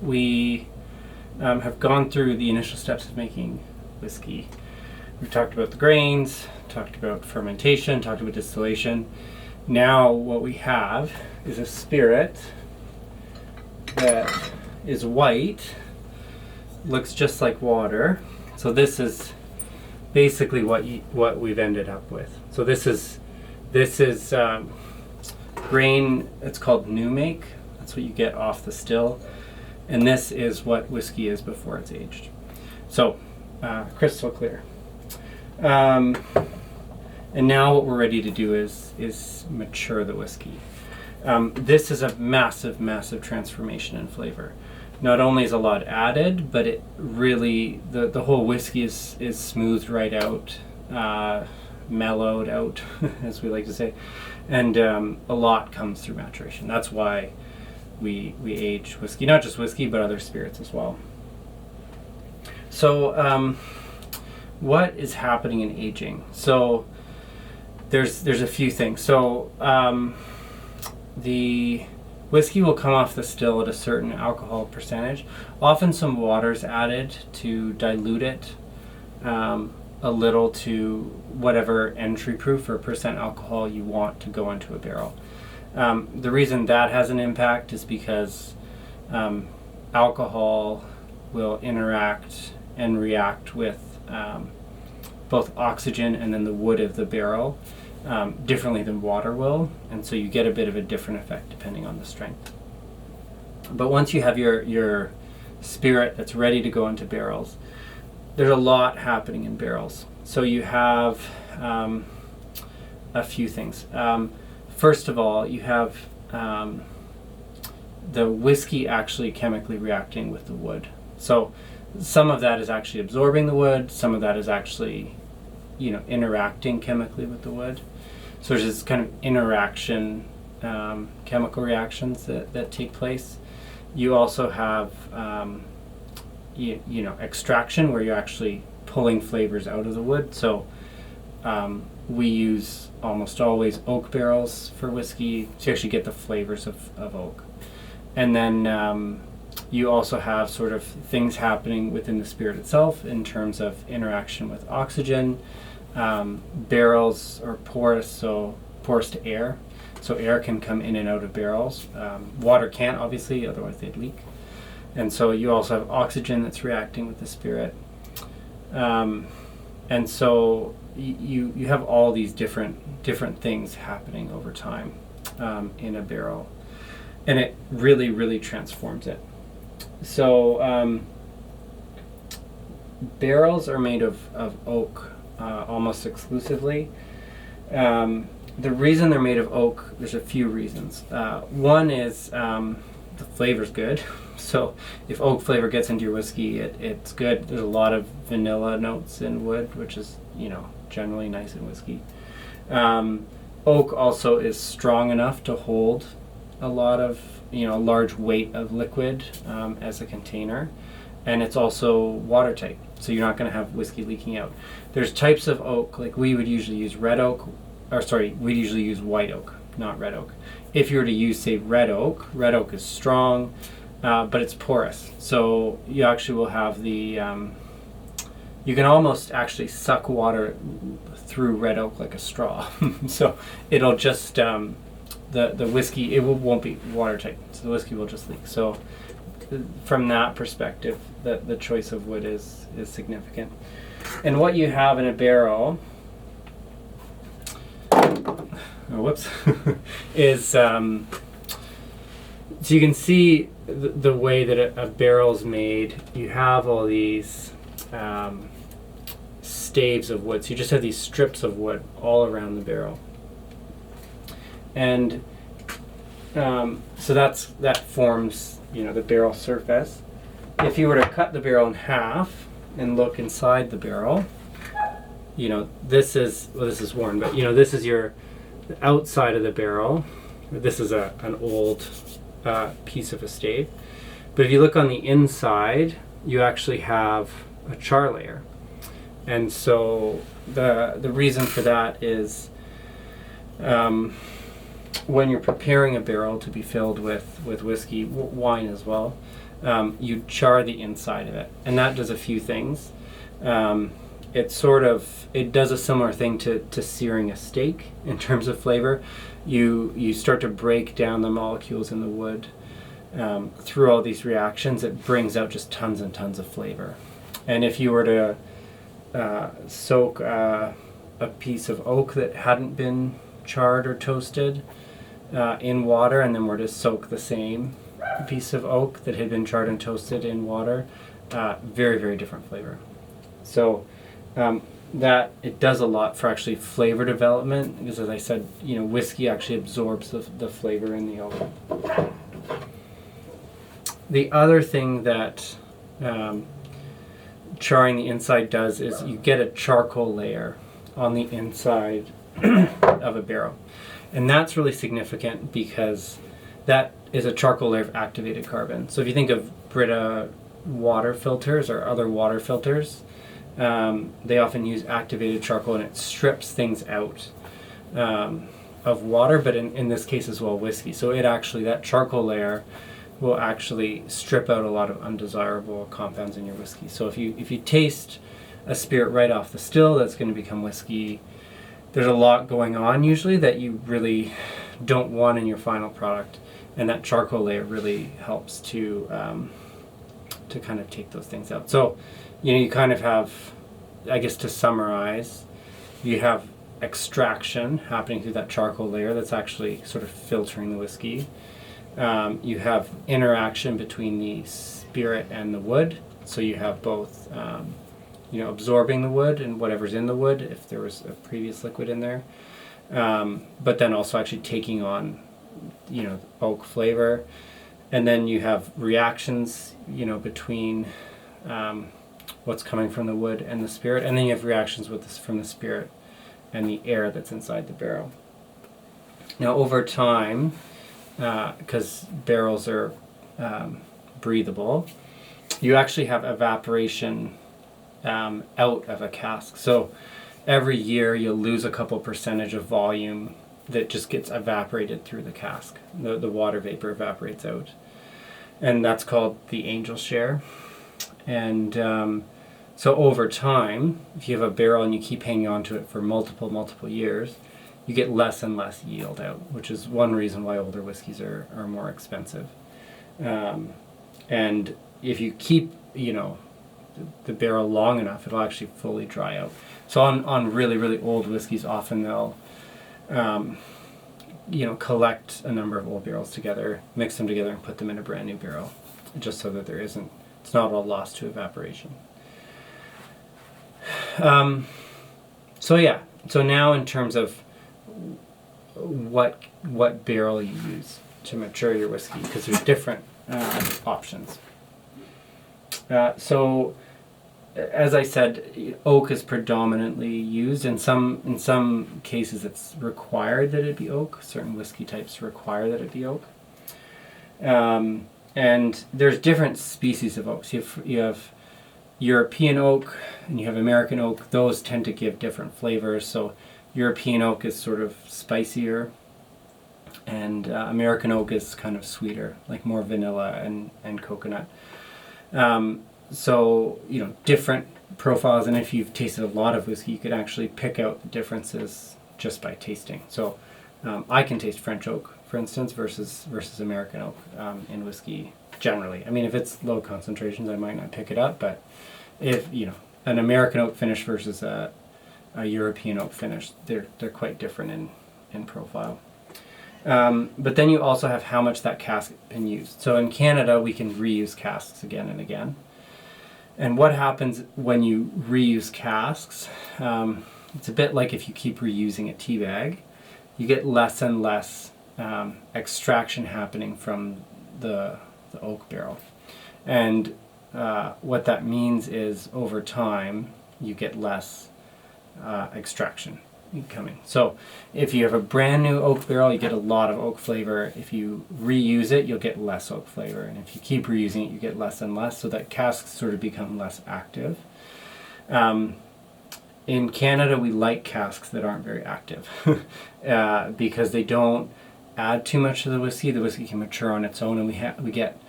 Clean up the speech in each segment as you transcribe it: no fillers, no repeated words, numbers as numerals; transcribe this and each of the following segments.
we have gone through the initial steps of making whiskey. We've talked about the grains, talked about fermentation, talked about distillation. Now what we have is a spirit that is white, looks just like water. So this is basically what we've ended up with. So this is grain. It's called new make. That's what you get off the still, and this is what whiskey is before it's aged. So crystal clear. And now what we're ready to do is mature the whiskey. This is a massive transformation in flavor. Not only is a lot added, but it really, the whole whiskey is smoothed right out, mellowed out, as we like to say, and a lot comes through maturation. That's why we age whiskey, not just whiskey, but other spirits as well. So what is happening in aging? So there's a few things. So the whiskey will come off the still at a certain alcohol percentage. Often some water's added to dilute it a little to whatever entry proof or percent alcohol you want to go into a barrel. The reason that has an impact is because alcohol will interact and react with both oxygen and then the wood of the barrel differently than water will, and so you get a bit of a different effect depending on the strength. But once you have your spirit that's ready to go into barrels, there's a lot happening in barrels. So you have a few things. First of all, you have the whiskey actually chemically reacting with the wood. So some of that is actually absorbing the wood, some of that is actually interacting chemically with the wood. So there's this kind of interaction, chemical reactions that take place. You also have extraction, where you're actually pulling flavors out of the wood. So we use almost always oak barrels for whiskey to actually get the flavors of oak. And then you also have sort of things happening within the spirit itself in terms of interaction with oxygen. Barrels are porous, so porous to air. So air can come in and out of barrels. Water can't, obviously, otherwise they'd leak. And so you also have oxygen that's reacting with the spirit. And so you have all these different things happening over time in a barrel. And it really transforms it. So barrels are made of oak almost exclusively. The reason they're made of oak, there's a few reasons. One is the flavor's good. So if oak flavor gets into your whiskey, it's good. There's a lot of vanilla notes in wood, which is generally nice in whiskey. Oak also is strong enough to hold a lot of a large weight of liquid as a container, and it's also watertight, so you're not going to have whiskey leaking out. There's types of oak, like we would usually use we'd usually use white oak, not red oak. If you were to use, say, red oak is strong, but it's porous, so you actually will have the you can almost actually suck water through red oak like a straw. So it'll just the whiskey, won't be watertight, so the whiskey will just leak. So from that perspective, the choice of wood is significant. And what you have in a barrel, is so you can see the way that a barrel's made. You have all these staves of wood. So you just have these strips of wood all around the barrel. And so that forms the barrel surface. If you were to cut the barrel in half and look inside the barrel, this is worn, but this is the outside of the barrel. This is an old piece of a stave. But if you look on the inside, you actually have a char layer. And so the reason for that is when you're preparing a barrel to be filled with whiskey, wine as well, you char the inside of it, and that does a few things. It does a similar thing to searing a steak in terms of flavor. You start to break down the molecules in the wood. Through all these reactions, it brings out just tons and tons of flavor. And if you were to soak a piece of oak that hadn't been charred or toasted in water, and then were to soak the same piece of oak that had been charred and toasted in water, very, very different flavor. So that it does a lot for actually flavor development, because as I said, whiskey actually absorbs the flavor in the oak. The other thing that charring the inside does is you get a charcoal layer on the inside of a barrel. And that's really significant because that is a charcoal layer of activated carbon. So if you think of Brita water filters or other water filters, they often use activated charcoal, and it strips things out of water, but in this case as well, whiskey. So that charcoal layer will actually strip out a lot of undesirable compounds in your whiskey. So if you taste a spirit right off the still that's going to become whiskey, there's a lot going on usually that you really don't want in your final product, and that charcoal layer really helps to kind of take those things out. So you kind of have, I guess to summarize, you have extraction happening through that charcoal layer that's actually sort of filtering the whiskey. You have interaction between the spirit and the wood, so you have both absorbing the wood and whatever's in the wood if there was a previous liquid in there, but then also actually taking on oak flavor. And then you have reactions between what's coming from the wood and the spirit, and then you have reactions from the spirit and the air that's inside the barrel. Now over time, because barrels are breathable, you actually have evaporation out of a cask. So every year you'll lose a couple percentage of volume that just gets evaporated through the cask. The water vapor evaporates out. And that's called the angel share. And so over time, if you have a barrel and you keep hanging on to it for multiple years, you get less and less yield out, which is one reason why older whiskeys are more expensive. And if you keep, the barrel long enough, it'll actually fully dry out. So on really, really old whiskeys, often they'll, collect a number of old barrels together, mix them together, and put them in a brand new barrel, just so that it's not all lost to evaporation. So now in terms of what barrel you use to mature your whiskey, because there's different options. So as I said, oak is predominantly used. In some cases it's required that it be oak. Certain whiskey types require that it be oak. And there's different species of oaks. You have European oak and you have American oak. Those tend to give different flavors. So European oak is sort of spicier, and American oak is kind of sweeter, like more vanilla and coconut. So different profiles, and if you've tasted a lot of whiskey, you could actually pick out the differences just by tasting. So I can taste French oak, for instance, versus American oak in whiskey generally. I mean, if it's low concentrations, I might not pick it up, but if an American oak finish versus a European oak finish, they're quite different in profile. But then you also have how much that cask has been used. So in Canada, we can reuse casks again and again. And what happens when you reuse casks, it's a bit like if you keep reusing a tea bag, you get less and less extraction happening from the oak barrel. And what that means is over time, you get less extraction coming. So if you have a brand new oak barrel, you get a lot of oak flavor. If you reuse it, you'll get less oak flavor. And if you keep reusing it, you get less and less, so that casks sort of become less active. In Canada, we like casks that aren't very active because they don't add too much to the whiskey. The whiskey can mature on its own, and we get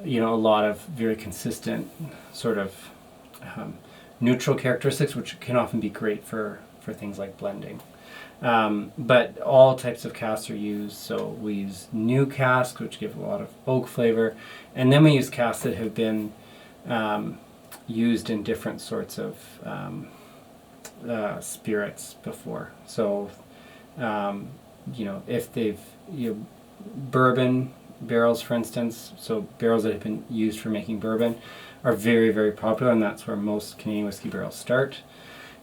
a lot of very consistent sort of neutral characteristics, which can often be great for things like blending. But all types of casks are used. So we use new casks, which give a lot of oak flavor, and then we use casks that have been used in different sorts of spirits before. So if they've bourbon barrels, for instance, so barrels that have been used for making bourbon are very, very popular, and that's where most Canadian whiskey barrels start,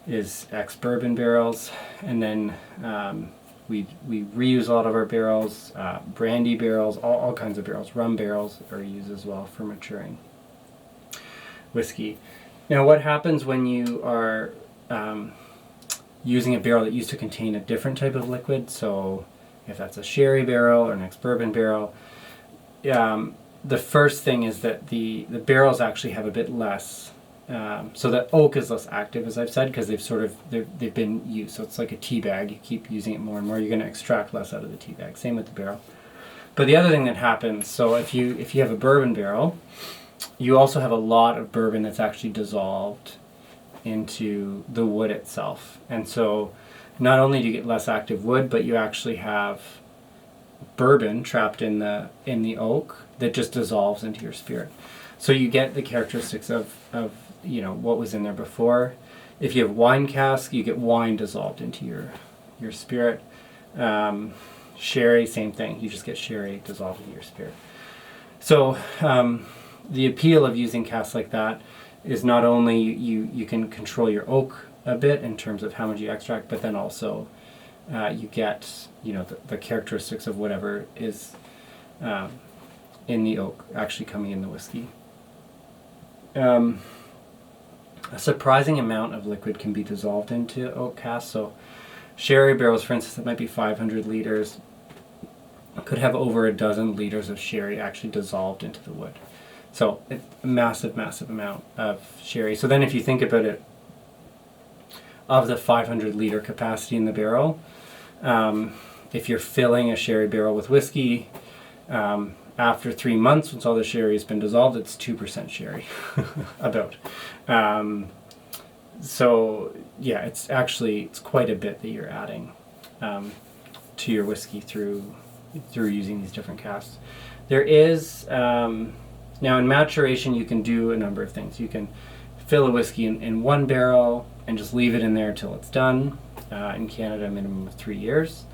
is ex-bourbon barrels. And then we reuse a lot of our barrels, brandy barrels, all kinds of barrels. Rum barrels are used as well for maturing whiskey. Now, what happens when you are using a barrel that used to contain a different type of liquid? So if that's a sherry barrel or an ex-bourbon barrel, the first thing is that the barrels actually have a bit less, so the oak is less active, as I've said, because they've been used. So it's like a tea bag. You keep using it more and more, you're going to extract less out of the tea bag. Same with the barrel. But the other thing that happens, so if you have a bourbon barrel, you also have a lot of bourbon that's actually dissolved into the wood itself. And so not only do you get less active wood, but you actually have bourbon trapped in the oak that just dissolves into your spirit. So you get the characteristics of what was in there before. If you have wine cask, you get wine dissolved into your spirit. Sherry, same thing. You just get sherry dissolved into your spirit. So the appeal of using casks like that is not only you can control your oak a bit in terms of how much you extract, but then also you get the characteristics of whatever is in the oak actually coming in the whiskey. A surprising amount of liquid can be dissolved into oak casks. So sherry barrels, for instance, that might be 500 liters, could have over a dozen liters of sherry actually dissolved into the wood. So it's a massive, massive amount of sherry. So then if you think about it, of the 500 liter capacity in the barrel, if you're filling a sherry barrel with whiskey, after 3 months, once all the sherry has been dissolved, it's 2% sherry, about. So yeah, it's quite a bit that you're adding to your whiskey through using these different casks. There is now in maturation you can do a number of things. You can fill a whiskey in one barrel and just leave it in there till it's done. In Canada, a minimum of 3 years.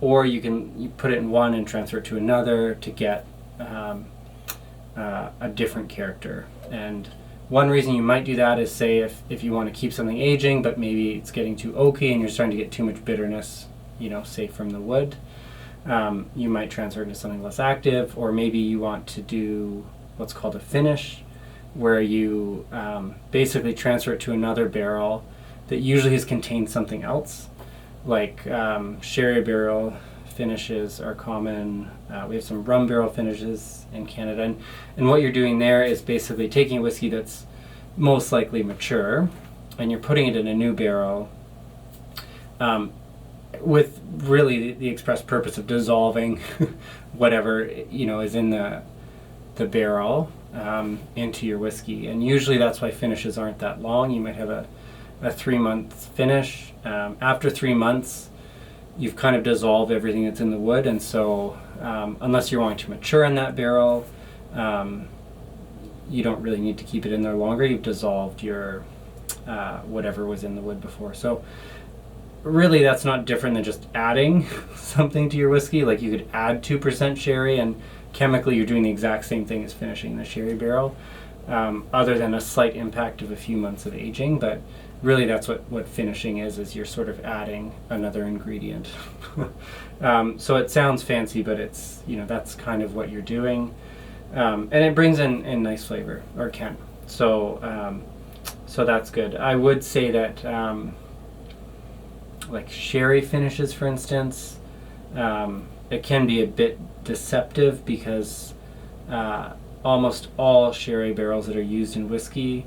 Or you put it in one and transfer it to another to get a different character. And one reason you might do that is, say, if you want to keep something aging, but maybe it's getting too oaky and you're starting to get too much bitterness, say from the wood, you might transfer it into something less active. Or maybe you want to do what's called a finish, where you basically transfer it to another barrel that usually has contained something else. Like sherry barrel finishes are common. We have some rum barrel finishes in Canada. And what you're doing there is basically taking a whiskey that's most likely mature and you're putting it in a new barrel with really the express purpose of dissolving whatever is in the barrel into your whiskey. And usually that's why finishes aren't that long. You might have a 3-month finish. After 3 months, you've kind of dissolved everything that's in the wood, and so unless you're wanting to mature in that barrel, you don't really need to keep it in there longer. You've dissolved your whatever was in the wood before. So really that's not different than just adding something to your whiskey. Like you could add 2% sherry and chemically you're doing the exact same thing as finishing the sherry barrel, other than a slight impact of a few months of aging. But really that's what finishing is you're sort of adding another ingredient. So it sounds fancy, but it's that's kind of what you're doing, and it brings in nice flavor, or can. So that's good. I would say that like sherry finishes, for instance, it can be a bit deceptive because almost all sherry barrels that are used in whiskey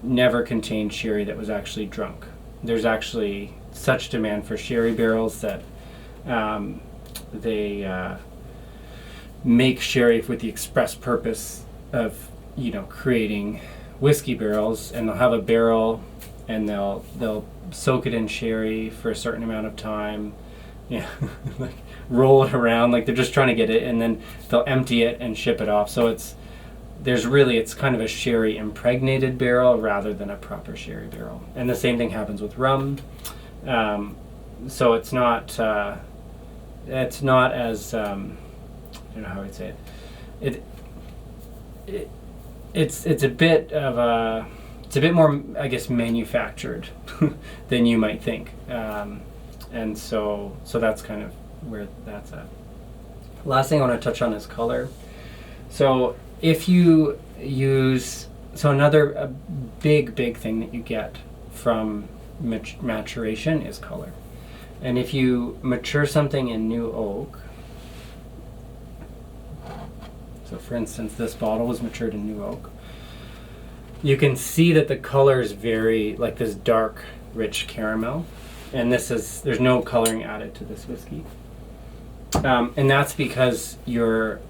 never contain sherry that was actually drunk. There's actually such demand for sherry barrels that make sherry with the express purpose of, you know, creating whiskey barrels, and they'll have a barrel and they'll soak it in sherry for a certain amount of time, yeah, like roll it around, like they're just trying to get it, and then they'll empty it and ship it off. So it's kind of a sherry impregnated barrel rather than a proper sherry barrel. And the same thing happens with rum. So it's not as I don't know how I'd say it. It's a bit of a, it's a bit more, I guess, manufactured than you might think, and so that's kind of where that's at. Last thing I want to touch on is color. So if you use, a big thing that you get from maturation is color. And if you mature something in new oak, so for instance, this bottle was matured in new oak, you can see that the color is very, like this dark, rich caramel. And there's no coloring added to this whiskey. And that's because your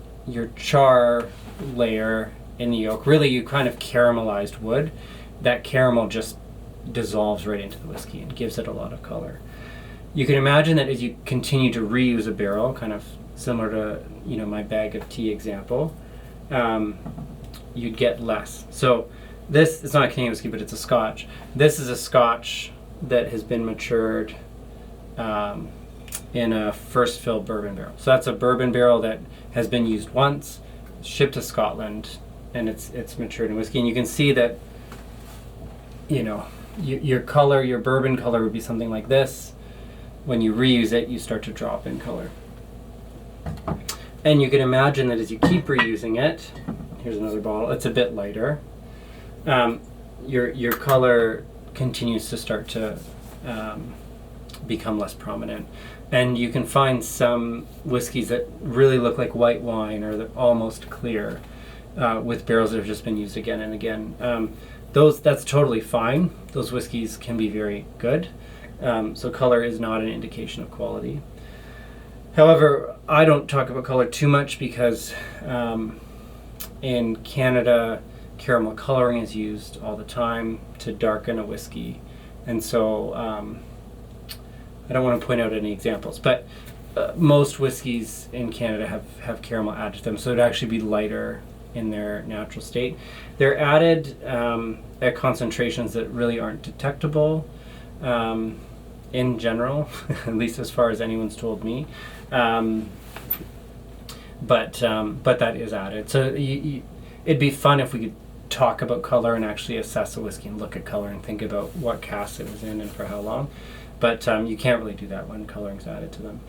char layer in the oak, really you kind of caramelized wood, that caramel just dissolves right into the whiskey and gives it a lot of color. You can imagine that as you continue to reuse a barrel, kind of similar to, you know, my bag of tea example, you'd get less. So this, it's not a Canadian whiskey, but it's a Scotch. This is a Scotch that has been matured in a first fill bourbon barrel. So that's a bourbon barrel that has been used once, shipped to Scotland, and it's matured in whiskey. And you can see that, you know, your color, your bourbon color would be something like this. When you reuse it, you start to drop in color. And you can imagine that as you keep reusing it, here's another bottle, it's a bit lighter, your color continues to start to become less prominent. And you can find some whiskeys that really look like white wine, or they're almost clear, with barrels that have just been used again and again. That's totally fine. Those whiskeys can be very good. So color is not an indication of quality. However, I don't talk about color too much because in Canada, caramel coloring is used all the time to darken a whiskey. And so I don't want to point out any examples, but most whiskeys in Canada have caramel added to them, so it'd actually be lighter in their natural state. They're added at concentrations that really aren't detectable in general, at least as far as anyone's told me. But that is added. So it'd be fun if we could talk about color and actually assess a whiskey and look at color and think about what cask it was in and for how long. But you can't really do that when coloring's added to them.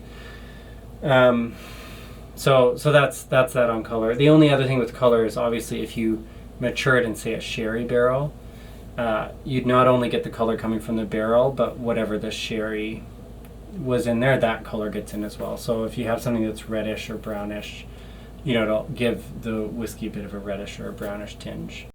So that's that on color. The only other thing with color is obviously if you mature it in, say, a sherry barrel, you'd not only get the color coming from the barrel, but whatever the sherry was in there, that color gets in as well. So if you have something that's reddish or brownish, you know, it'll give the whiskey a bit of a reddish or a brownish tinge.